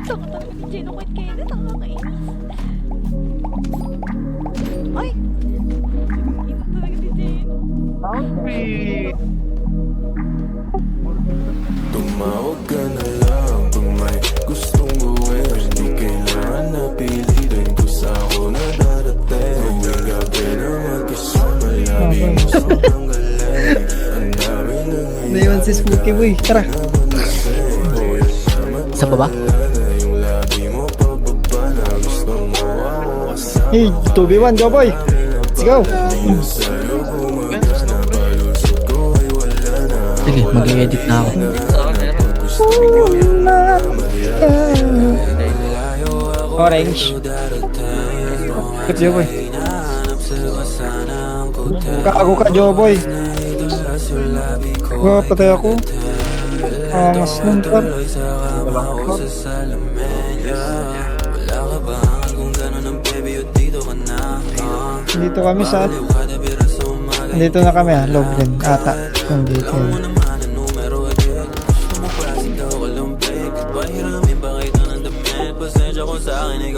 Taka talaga ni Jeno Quit Kenneth, ang kakainis. Ay! Ina talaga ni Jeno. Tumawag ka na lang kung may gustong gawin. Hindi kailangan na pilitin kung sa ako na darating. Ngayong gabi na magkasama, labi mo sobrang galing. Ang dami na ngayon. Naiwan si Spooky Boy, tara. Sa baba? Yung labi mo pababa na gustong mawawa sa Hey, 2v1, go boy. Let's go. sa'yo gumagana. Palusot ko ay wala na. Sige, mag-i-edit na ako. Orange. Good job, boy. Kago ka, Joboy. Patay ako. Angas nun, par. Dito kami sa... Dito na kami loob din. Ata. Kung dito.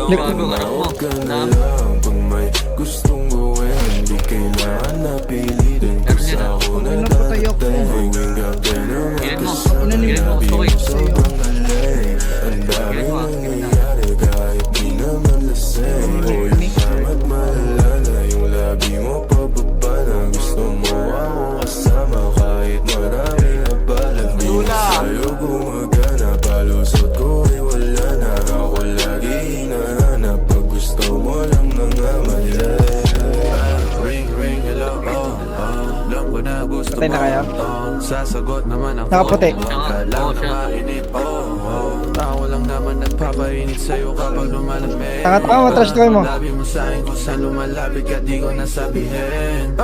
Tumawag ka na lang kung may gustong gawin. Hindi kailangan na pilitin kung sa ako na darating. Ngayong gabi na magkasama, labi mo sobrang galing. Ang dami nangyayari kahit di naman lasing. Hoy, tama't malala na yung labi mo pababa na gusto mo ako kasama. Kahit marami na balag, di na sa'yo gumagana. Palusot ko ay wala na. Ako lagi hinahanap pag gusto mo lang nangamali. Ring, ring, hello, alam ko na gusto Patay na kayo? Sasagot naman ako. Nakaputi. Kailangan na mainit, tao lang naman nagpapainit sa'yo kapag lumalamig. Tanga-tanga, matrash try mo. Labi mo sa'kin kung saan lumalapit ka di ko nasabihin.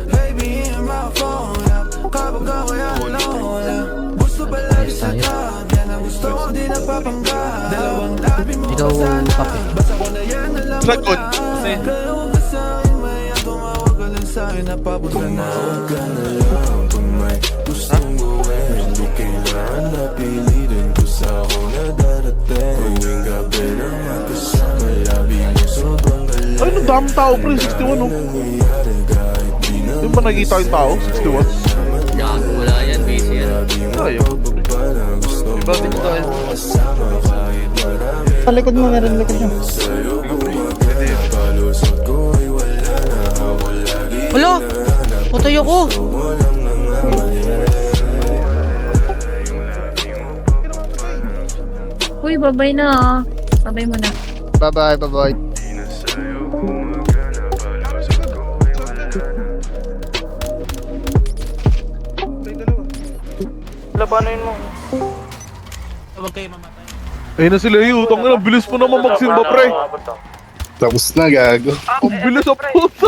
Baby, in my phone, kapag ako yan, gusto ba lagi sa top? Yan ang gusto ko di napapanggap. Dalawang labi mo Ikaw, Papi. basta ko na yan alam Sagot. Kasi kaya huwag ka sa'kin, maya tumawag ka lang sa'kin napapunta na. Tumawag ka na lang kung may gustong gawin. Hindi kailangan na pilitin kung sa ako na darating. Ngayong gabi na magkasama, labi mo sobrang galing. ay, daming tao pre, 61 oh. Nangyayari kahit di na Yung ba nakita yung tao? 61? Gago, wala yan, busy yan. Ayaw. Iba din tayo. Sa likod mo, meron likod mo. Wala! Patay ako! Uy, babay na ah. Babay mo na. Bye-bye, bye-bye. Labanin mo. Huwag kayo mamatay. Ayun na sila yung utang na, bilis mo naman magsimba pre. Tapos na, gago. Ang bilis sa puta.